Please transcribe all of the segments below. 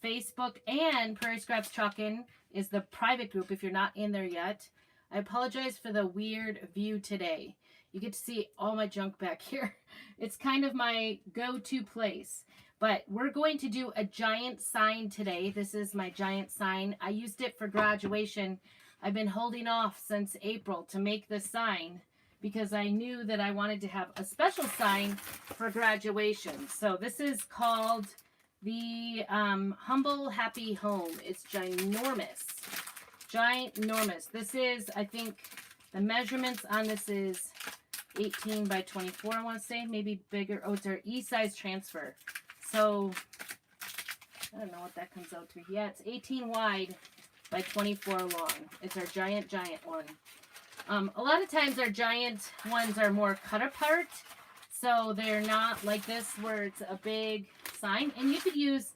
Facebook, and Prairie Scraps Chalkin is the private group if you're not in there yet. I apologize for the weird view today. You get to see all my junk back here. It's kind of my go-to place. But we're going to do a giant sign today. This is my giant sign. I used it for graduation. I've been holding off since April to make this sign because I knew that I wanted to have a special sign for graduation. So this is called the Humble Happy Home. It's ginormous. Ginormous. This is, I think, the measurements on this is 18 by 24, I want to say. Maybe bigger. Oh, it's our E-size transfer. So, I don't know what that comes out to. Yeah, it's 18 wide by 24 long. It's our giant one. A lot of times our giant ones are more cut apart. So they're not like this where it's a big sign. And you could use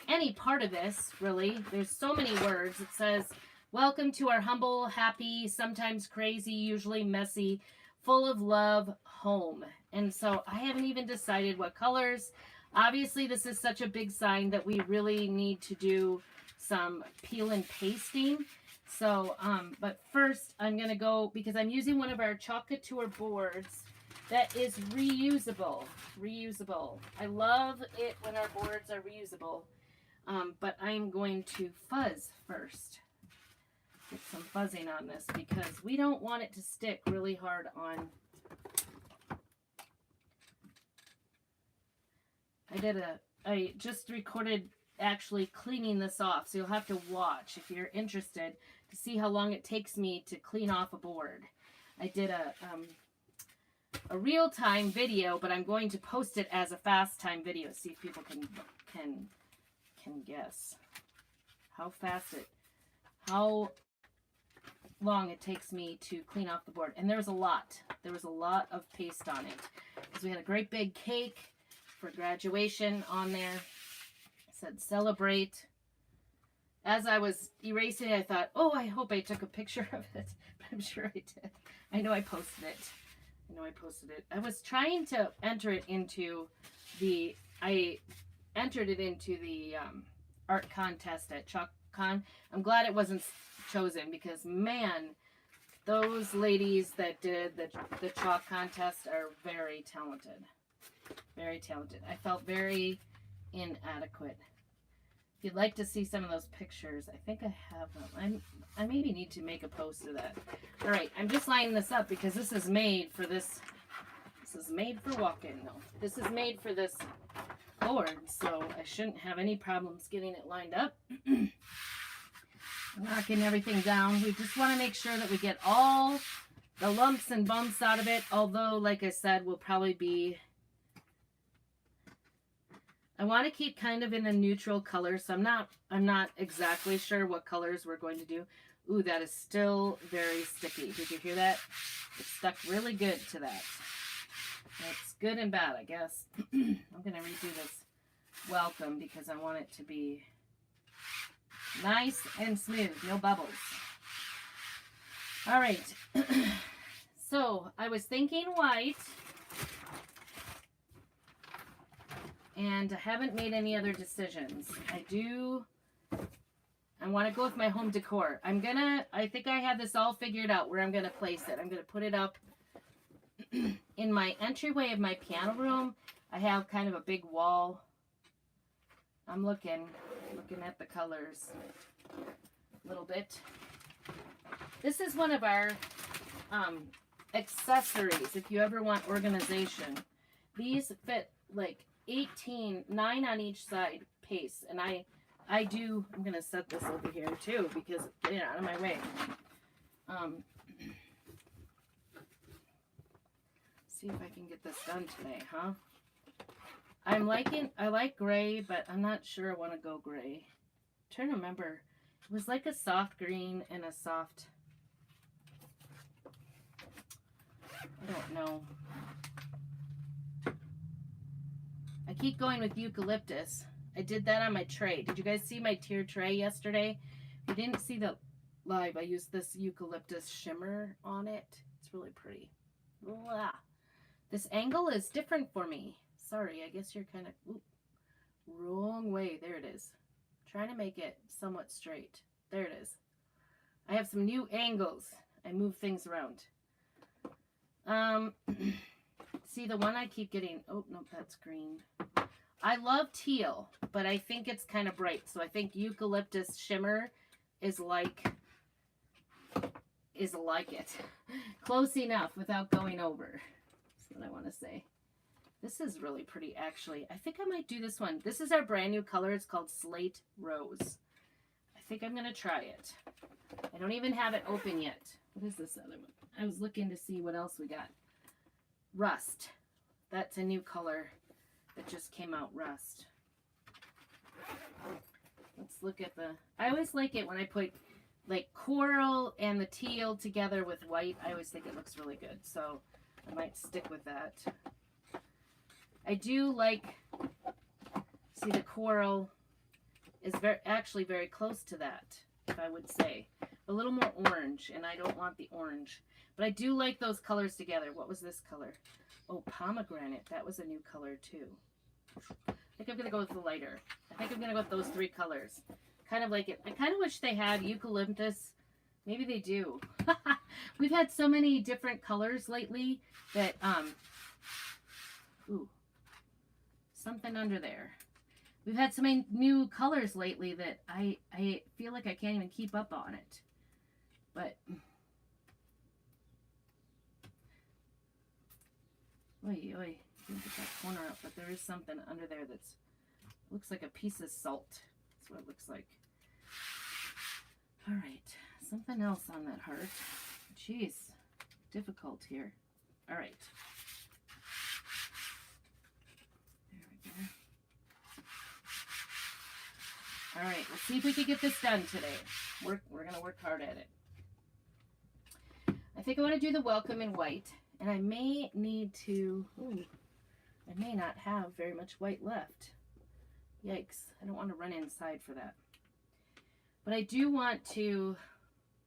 any part of this, really. There's so many words. It says, welcome to our humble, happy, sometimes crazy, usually messy, full of love home. And so I haven't even decided what colors. Obviously, this is such a big sign that we really need to do some peel and pasting. So, but first I'm going to go, because I'm using one of our Chalk Couture boards that is reusable. I love it when our boards are reusable. But I'm going to fuzz first. Get some fuzzing on this because we don't want it to stick really hard on. I just recorded actually cleaning this off, so you'll have to watch if you're interested to see how long it takes me to clean off a board. I did a real-time video, but I'm going to post it as a fast-time video, see if people can guess how long it takes me to clean off the board. And there was a lot of paste on it because we had a great big cake for graduation on there. It said celebrate. As I was erasing it, I thought, oh, I hope I took a picture of it. But I'm sure I did. I know I posted it. I was trying to enter it into the, art contest at ChalkCon. I'm glad it wasn't chosen because, man, those ladies that did the chalk contest are very talented. Very talented. I felt very inadequate. If you'd like to see some of those pictures, I think I have them. I maybe need to make a post of that. All right, I'm just lining this up because this is made for this. This is made for walk-in. No, this is made for this board, so I shouldn't have any problems getting it lined up. Knocking everything down. We just want to make sure that we get all the lumps and bumps out of it. Although, like I said, we'll probably be... I want to keep kind of in a neutral color, so I'm not exactly sure what colors we're going to do. Ooh, that is still very sticky. Did you hear that? It stuck really good to that. That's good and bad, I guess. I'm going to redo this welcome because I want it to be nice and smooth, no bubbles. All right. So I was thinking white. And I haven't made any other decisions. I want to go with my home decor. I think I have this all figured out where I'm going to place it. I'm going to put it up in my entryway of my piano room. I have kind of a big wall. I'm looking at the colors a little bit. This is one of our accessories if you ever want organization. These fit like 18, 9 on each side pace, and I'm going to set this over here too because it's getting out of my way. See if I can get this done today, huh? I like gray, but I'm not sure I want to go gray. I'm trying to remember. It was like a soft green and a soft, I don't know. I keep going with eucalyptus. I did that on my tray. Did you guys see my tier tray yesterday? If you didn't see the live, I used this eucalyptus shimmer on it. It's really pretty. Blah. This angle is different for me. Sorry, I guess you're kind of... Wrong way. There it is. trying to make it somewhat straight. There it is. I have some new angles. I move things around. See, the one I keep getting, oh, no, that's green. I love teal, but I think it's kind of bright. So I think eucalyptus shimmer is like it. Close enough without going over. That's what I want to say. This is really pretty, actually. I think I might do this one. This is our brand new color. It's called Slate Rose. I think I'm going to try it. I don't even have it open yet. What is this other one? I was looking to see what else we got. Rust. That's a new color that just came out, Rust. Let's look at the... I always like it when I put like coral and the teal together with white. I always think it looks really good. So I might stick with that. I do like... See, the coral is actually very close to that, if I would say. A little more orange, and I don't want the orange. But I do like those colors together. What was this color? Oh, pomegranate. That was a new color, too. I think I'm going to go with the lighter. I think I'm going to go with those three colors. Kind of like it. I kind of wish they had eucalyptus. Maybe they do. We've had so many different colors lately that, ooh, something under there. We've had so many new colors lately that I feel like I can't even keep up on it. But, oy, oy, didn't get that corner up, but there is something under there that's, looks like a piece of salt. That's what it looks like. All right, something else on that heart. Jeez, difficult here. All right. There we go. All right, let's see if we can get this done today. We're going to work hard at it. I think I want to do the welcome in white, and I may need to, ooh, I may not have very much white left. Yikes, I don't want to run inside for that. But I do want to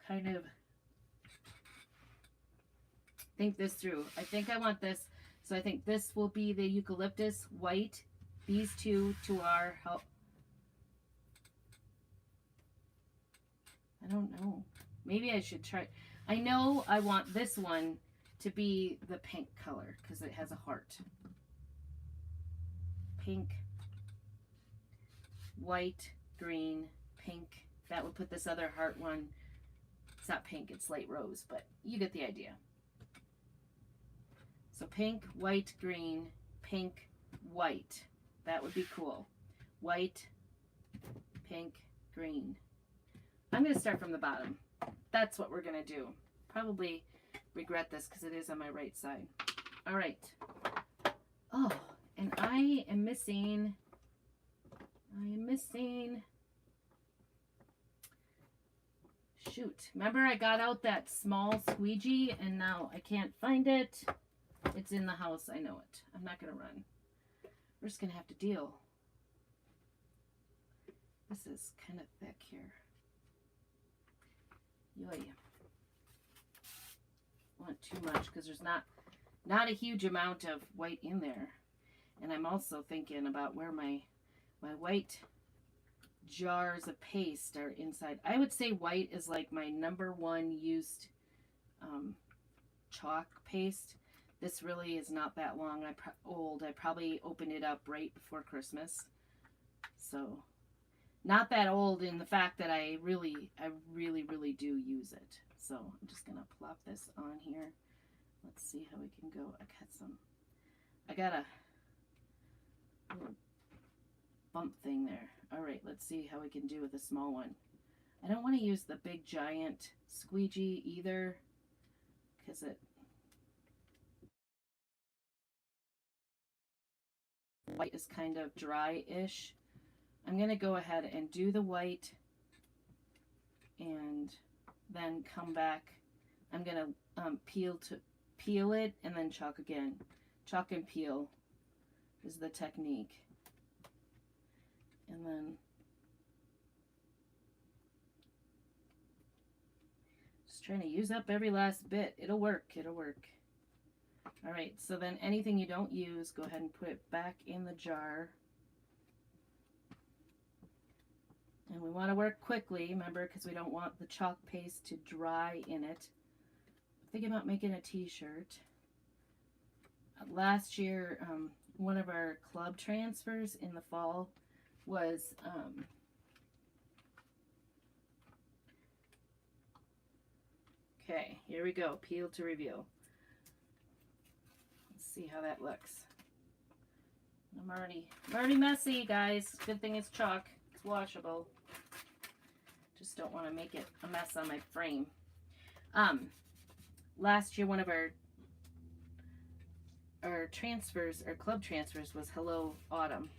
kind of think this through. I think I want this, so I think this will be the eucalyptus white, these two to our help. I don't know. Maybe I should try. I know I want this one to be the pink color because it has a heart. Pink, white, green, pink. That would put this other heart one. It's not pink, it's light rose, but you get the idea. So pink, white, green, pink, white. That would be cool. White, pink, green. I'm going to start from the bottom. That's what we're going to do. Probably regret this because it is on my right side. All right. Oh, and I am missing, shoot. Remember I got out that small squeegee and now I can't find it. It's in the house. I know it. I'm not going to run. We're just going to have to deal. This is kind of thick here. Yoy. Want too much because there's not a huge amount of white in there. And I'm also thinking about where my white jars of paste are inside. I would say white is like my #1 used chalk paste. This really is not that long old. I probably opened it up right before Christmas. So not that old in the fact that I really do use it. So I'm just going to plop this on here. Let's see how we can go. I got a little bump thing there. All right, let's see how we can do with a small one. I don't want to use the big giant squeegee either because white is kind of dry-ish. I'm going to go ahead and do the white and then come back. I'm going to peel it and then chalk again. Chalk and peel is the technique. And then just trying to use up every last bit. It'll work. It'll work. All right, so then anything you don't use, go ahead and put it back in the jar. want to work quickly, remember, because we don't want the chalk paste to dry in it. I'm thinking about making a t-shirt. Last year, one of our club transfers in the fall was okay, here we go. Peel to reveal. Let's see how that looks. I'm already messy, guys. Good thing it's chalk. It's washable. Just don't want to make it a mess on my frame. Last year, one of our transfers, our club transfers, was Hello Autumn,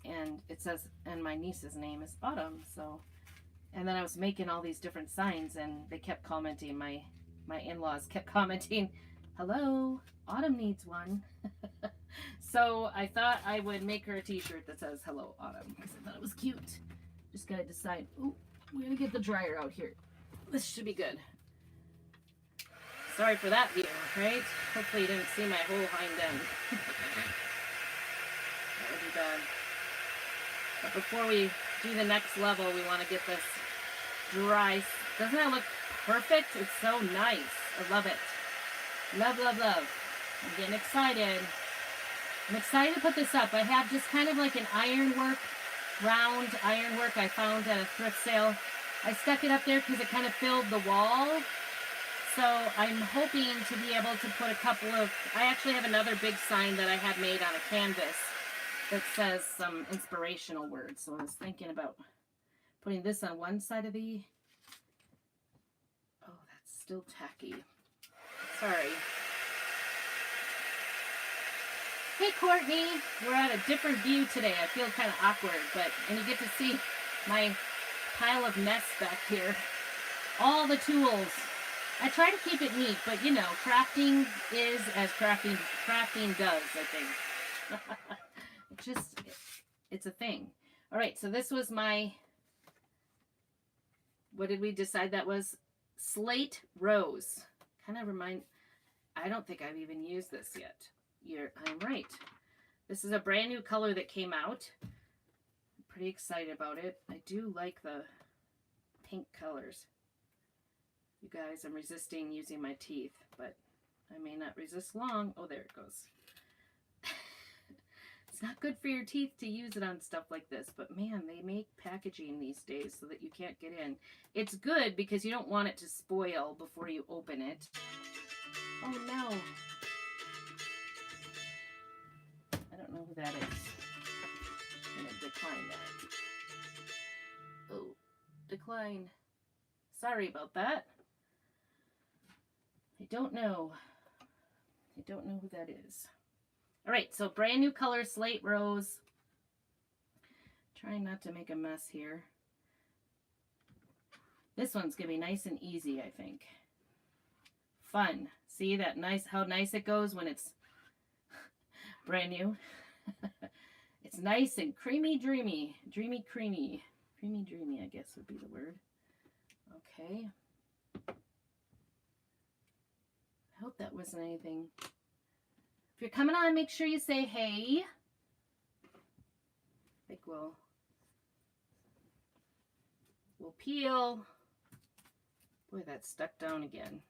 and it says, and my niece's name is Autumn. So, and then I was making all these different signs, and they kept commenting. My in-laws kept commenting, "Hello, Autumn needs one." So I thought I would make her a t-shirt that says Hello Autumn because I thought it was cute. Just gotta decide. Ooh, we're gonna get the dryer out here. This should be good. Sorry for that view, right? Hopefully you didn't see my whole hind end. That would be bad. But before we do the next level, we want to get this dry. Doesn't that look perfect? It's so nice. I love it. Love, love, love. I'm getting excited. I'm excited to put this up. I have just kind of like an ironwork, round ironwork I found at a thrift sale. I stuck it up there because it kind of filled the wall. So I'm hoping to be able to put a couple of, I actually have another big sign that I had made on a canvas that says some inspirational words. So I was thinking about putting this on one side of the, oh, that's still tacky. Sorry. Hey Courtney, we're at a different view today. I feel kind of awkward, and you get to see my pile of mess back here. All the tools. I try to keep it neat, but you know, crafting is as crafting does, I think. It's a thing. All right, so this was my, what did we decide that was? Slate Rose. Kind of I don't think I've even used this yet. I'm right. This is a brand new color that came out. I'm pretty excited about it. I do like the pink colors. You guys, I'm resisting using my teeth, but I may not resist long. Oh, there it goes. It's not good for your teeth to use it on stuff like this, but man, they make packaging these days so that you can't get in. It's good because you don't want it to spoil before you open it. Oh no. I don't know who that is. I'm going to decline that. Oh, decline. Sorry about that. I don't know. I don't know who that is. All right, so brand new color, Slate Rose. Trying not to make a mess here. This one's going to be nice and easy, I think. Fun. See that nice, how nice it goes when it's brand new. It's nice and creamy, dreamy. Dreamy, creamy. Creamy, dreamy, I guess would be the word. Okay. I hope that wasn't anything. If you're coming on, make sure you say hey. I think we'll peel. Boy, that's stuck down again.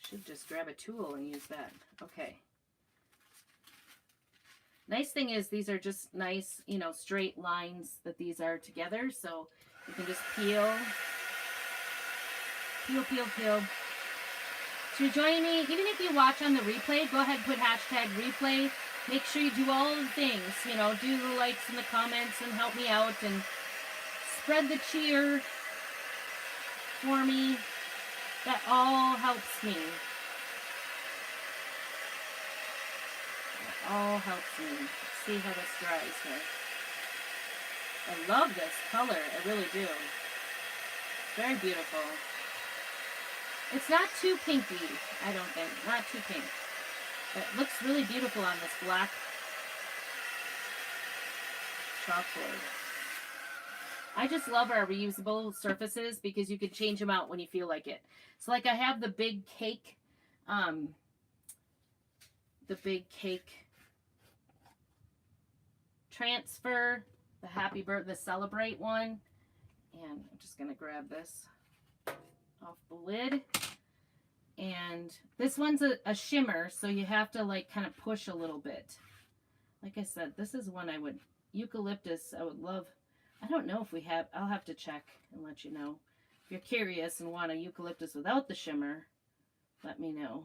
Should just grab a tool and use that. Okay. Nice thing is these are just nice, you know, straight lines that these are together. So you can just peel. Peel, peel, peel. So you're joining me, even if you watch on the replay, go ahead and put hashtag replay. Make sure you do all the things, you know, do the likes and the comments and help me out and spread the cheer for me. That all helps me. That all helps me. Let's see how this dries here. I love this color. I really do. Very beautiful. It's not too pinky, I don't think. Not too pink. But it looks really beautiful on this black chalkboard. I just love our reusable surfaces because you can change them out when you feel like it. So like I have the big cake transfer the Happy Birthday, the Celebrate one. And I'm just going to grab this off the lid. And this one's a shimmer, so you have to like kind of push a little bit. Like I said, this is one I would, eucalyptus, I would love. I don't know if we have, I'll have to check and let you know. If you're curious and want a eucalyptus without the shimmer, let me know.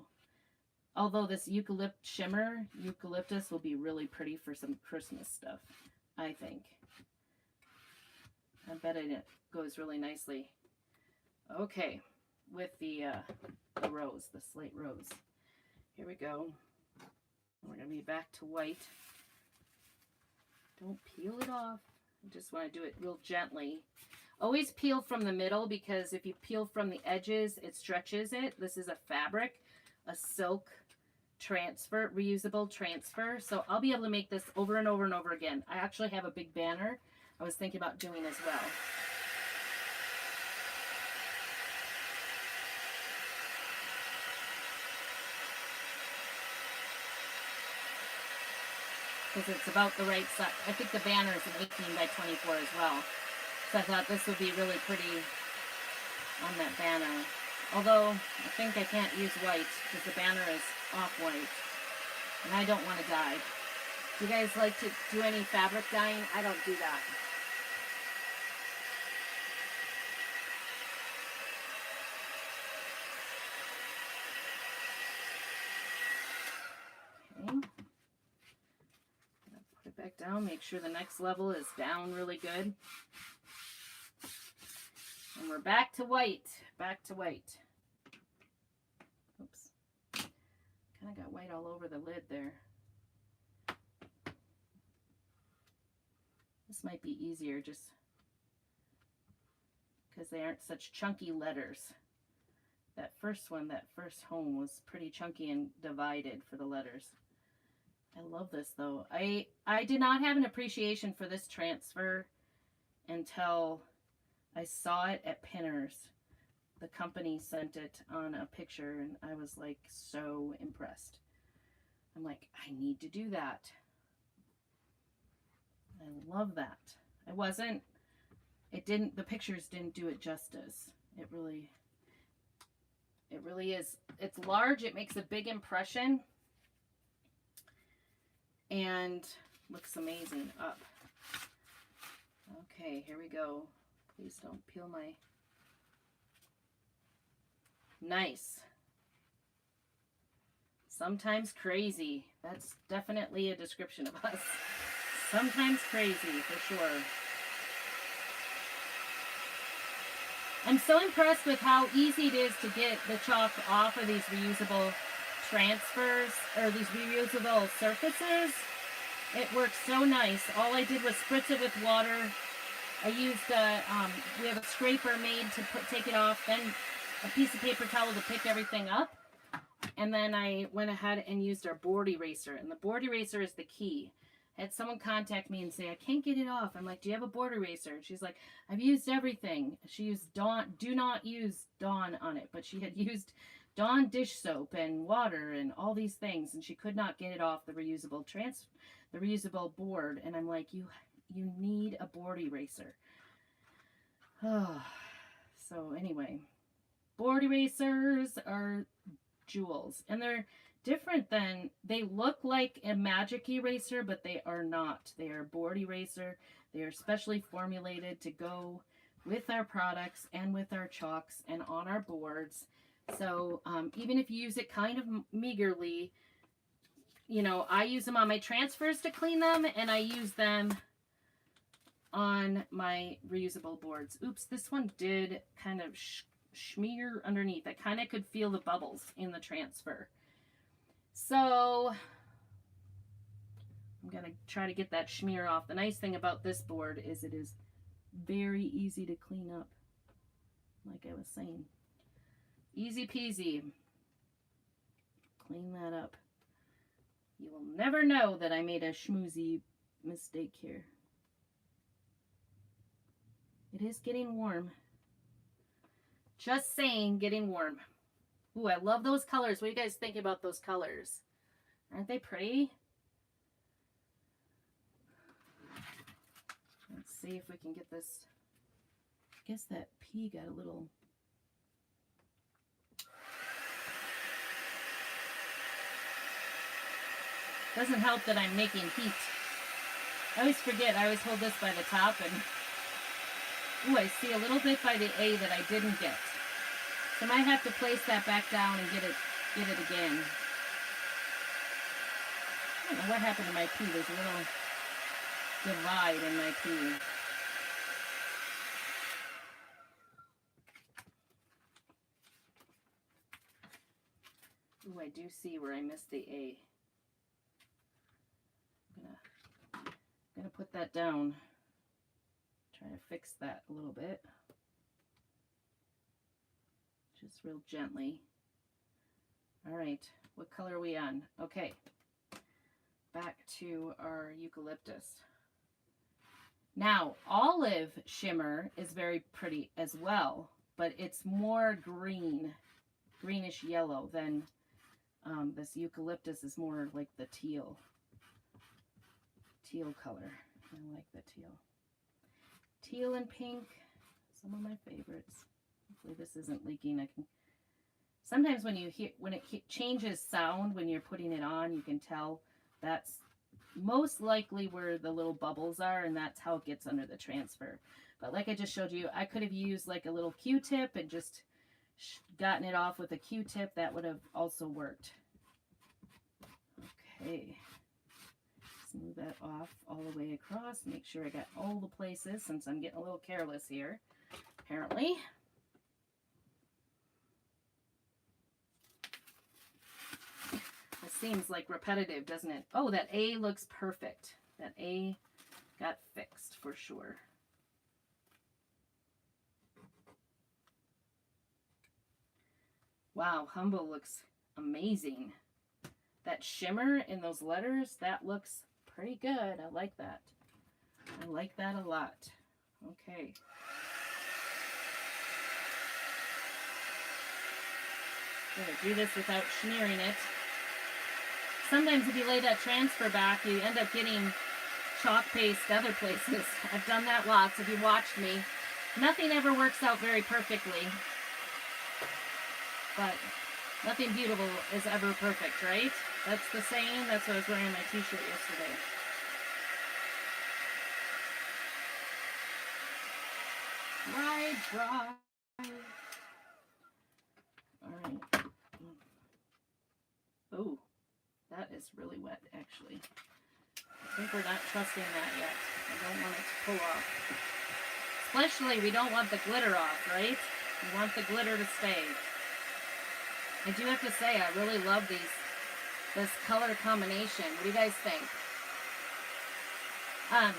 Although this eucalyptus will be really pretty for some Christmas stuff, I think. I bet it goes really nicely. Okay, with the rose, the slate rose. Here we go. We're going to be back to white. Don't peel it off. I just want to do it real gently. Always peel from the middle, because if you peel from the edges, it stretches it. This is a fabric, a silk transfer, reusable transfer. So I'll be able to make this over and over and over again. I actually have a big banner I was thinking about doing as well. Because it's about the right size. I think the banner is an 18 by 24 as well. So I thought this would be really pretty on that banner. Although, I think I can't use white because the banner is off-white. And I don't want to dye. Do you guys like to do any fabric dyeing? I don't do that. Okay. Put it back down. Make sure the next level is down really good. And we're back to white. Back to white. Oops. Kind of got white all over the lid there. This might be easier just because they aren't such chunky letters. That first one, that first home, was pretty chunky and divided for the letters. I love this though. I did not have an appreciation for this transfer until I saw it at Pinners. The company sent it on a picture and I was like so impressed. I'm like, I need to do that. I love that. The pictures didn't do it justice. It really is. It's large. It makes a big impression. And looks amazing up. Okay, here we go. Please don't peel my... Nice. Sometimes crazy. That's definitely a description of us. Sometimes crazy, for sure. I'm so impressed with how easy it is to get the chalk off of these reusable transfers, or these reusable surfaces. It works so nice. All I did was spritz it with water. I used we have a scraper made to take it off, then a piece of paper towel to pick everything up. And then I went ahead and used our board eraser. And the board eraser is the key. I had someone contact me and say, I can't get it off. I'm like, do you have a board eraser? And she's like, I've used everything. She used Dawn. Do not use Dawn on it. But she had used Dawn dish soap and water and all these things. And she could not get it off the reusable board. And I'm like, you need a board eraser. So anyway, board erasers are jewels, and they're different than, they look like a magic eraser, but they are not. They are board eraser. They are specially formulated to go with our products and with our chalks and on our boards. So even if you use it kind of meagerly, you know, I use them on my transfers to clean them, and I use them on my reusable boards. Oops, this one did kind of smear underneath. I kind of could feel the bubbles in the transfer. So I'm going to try to get that smear off. The nice thing about this board is it is very easy to clean up. Like I was saying. Easy peasy. Clean that up. You will never know that I made a schmoozy mistake here. It is getting warm. Just saying, getting warm. Ooh, I love those colors. What do you guys think about those colors? Aren't they pretty? see if we can get this. I guess that P got a little. Doesn't help that I'm making heat. I always forget, I always hold this by the top and, ooh, I see a little bit by the A that I didn't get. So I might have to place that back down and get it again. I don't know what happened to my P. There's a little divide in my P. Ooh, I do see where I missed the A. I'm gonna put that down. Try to fix that a little bit. Just real gently. All right, what color are we on? Okay, back to our eucalyptus. Now, olive shimmer is very pretty as well, but it's more green, greenish yellow than this eucalyptus is more like the teal color. I like the teal. Teal and pink, some of my favorites. Hopefully this isn't leaking. I can. Sometimes when you hear, when it changes sound when you're putting it on, you can tell that's most likely where the little bubbles are, and that's how it gets under the transfer. But like I just showed you, I could have used like a little Q-tip and just gotten it off with a Q-tip. That would have also worked. Okay. Smooth that off all the way across. Make sure I got all the places since I'm getting a little careless here, apparently. It seems like repetitive, doesn't it? Oh, that A looks perfect. That A got fixed for sure. Wow, Humble looks amazing. That shimmer in those letters, that looks pretty good. I like that. I like that a lot. Okay. Gonna do this without smearing it. Sometimes if you lay that transfer back, you end up getting chalk paste other places. I've done that lots. If you watched me, nothing ever works out very perfectly. But nothing beautiful is ever perfect, right? That's the saying. That's what I was wearing on my t-shirt yesterday. Ride, drive. All right. Oh, that is really wet, actually. I think we're not trusting that yet. I don't want it to pull off. Especially, we don't want the glitter off, right? We want the glitter to stay. I do have to say, I really love this color combination. What do you guys think? I'm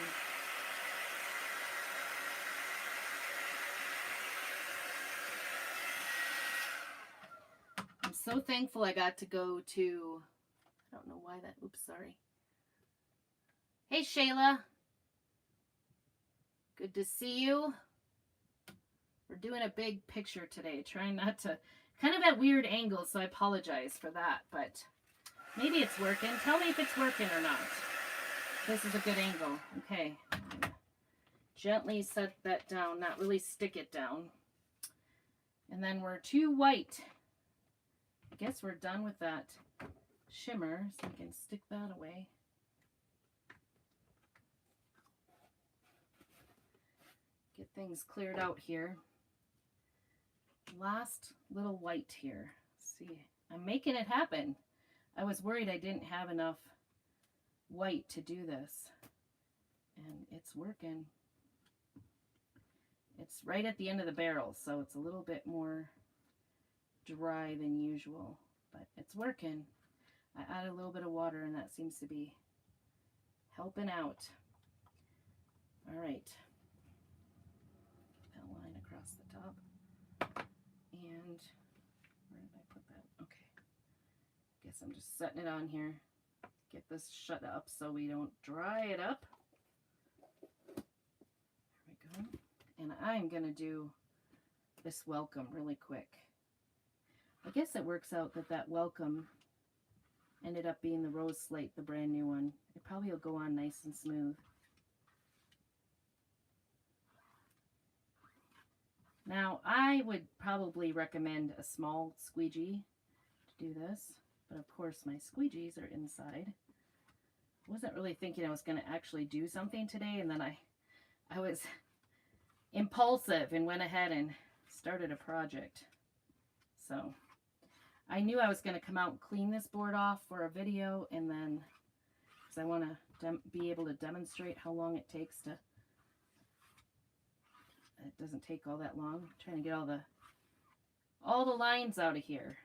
so thankful I got to go to, I don't know why that, oops, sorry. Hey, Shayla. Good to see you. We're doing a big picture today, trying not to, kind of at weird angles, so I apologize for that, but maybe it's working. Tell me if it's working or not. This is a good angle. Okay. Gently set that down, not really stick it down. And then we're too white. I guess we're done with that shimmer, so we can stick that away. Get things cleared out here. Last little white here. Let's see, I'm making it happen. I was worried I didn't have enough white to do this, and it's working. It's right at the end of the barrel, so it's a little bit more dry than usual, but it's working. I added a little bit of water, and that seems to be helping out. All right. That line across the top. And where did I put that? Okay. Guess I'm just setting it on here. Get this shut up so we don't dry it up. There we go. And I'm going to do this welcome really quick. I guess it works out that welcome ended up being the Rose Slate, the brand new one. It probably will go on nice and smooth. Now, I would probably recommend a small squeegee to do this, but of course my squeegees are inside. I wasn't really thinking I was going to actually do something today, and then I was impulsive and went ahead and started a project. So I knew I was going to come out and clean this board off for a video, and then because I want to be able to demonstrate how long it takes to. It doesn't take all that long. I'm trying to get all the lines out of here.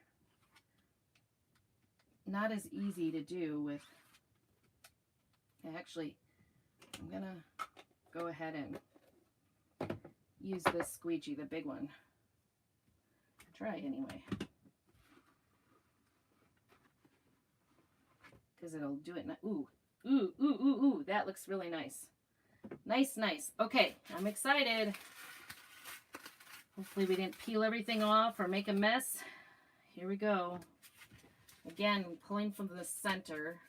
Not as easy to do with. Actually, I'm gonna go ahead and use this squeegee, the big one. Try anyway, because it'll do it. Ooh, ooh, ooh, ooh, ooh! That looks really nice. Nice, nice. Okay, I'm excited. Hopefully we didn't peel everything off or make a mess. Here we go. Again, pulling from the center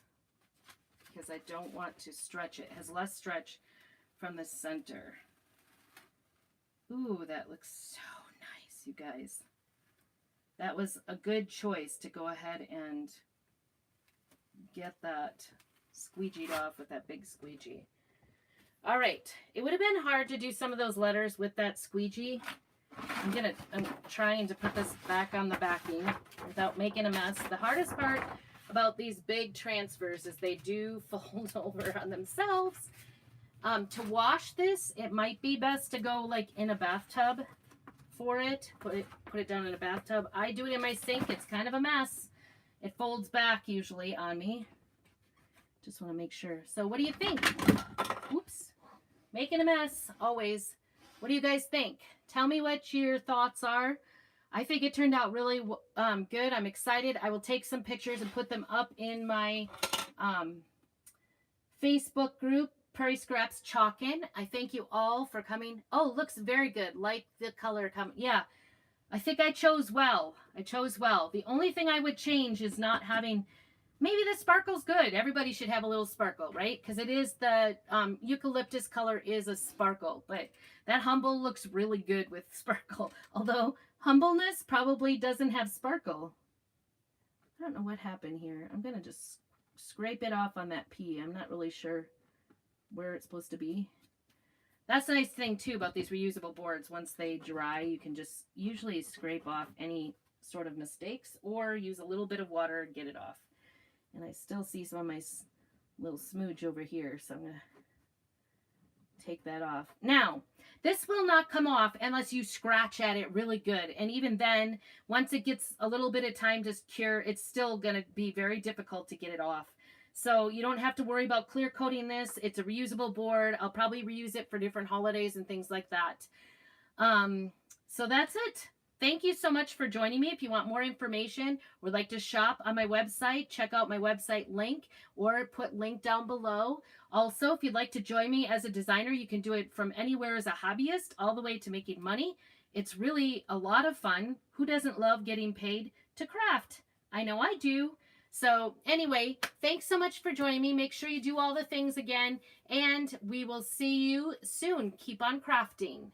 because I don't want to stretch it. It has less stretch from the center. Ooh, that looks so nice, you guys. That was a good choice to go ahead and get that squeegeed off with that big squeegee. All right, it would have been hard to do some of those letters with that squeegee. I'm trying to put this back on the backing without making a mess. The hardest part about these big transfers is they do fold over on themselves. To wash this, it might be best to go like in a bathtub for it. Put it down in a bathtub. I do it in my sink. It's kind of a mess. It folds back usually on me. Just want to make sure. So what do you think? Oops. Making a mess, always. What do you guys think? Tell me what your thoughts are. I think it turned out really good. I'm excited. I will take some pictures and put them up in my Facebook group, Prairie Scraps Chalkin'. I thank you all for coming. Oh, looks very good. Like the color coming. Yeah, I think I chose well. I chose well. The only thing I would change is not having... Maybe the sparkle's good. Everybody should have a little sparkle, right? Because it is the eucalyptus color is a sparkle. But that Humble looks really good with sparkle. Although Humbleness probably doesn't have sparkle. I don't know what happened here. I'm going to just scrape it off on that P. I'm not really sure where it's supposed to be. That's the nice thing, too, about these reusable boards. Once they dry, you can just usually scrape off any sort of mistakes or use a little bit of water and get it off. And I still see some of my little smooge over here, so I'm going to take that off. Now, this will not come off unless you scratch at it really good. And even then, once it gets a little bit of time to cure, it's still going to be very difficult to get it off. So you don't have to worry about clear coating this. It's a reusable board. I'll probably reuse it for different holidays and things like that. So that's it. Thank you so much for joining me. If you want more information or like to shop on my website, check out my website link or put link down below. Also, if you'd like to join me as a designer, you can do it from anywhere as a hobbyist all the way to making money. It's really a lot of fun. Who doesn't love getting paid to craft? I know I do. So anyway, thanks so much for joining me. Make sure you do all the things again, and we will see you soon. Keep on crafting.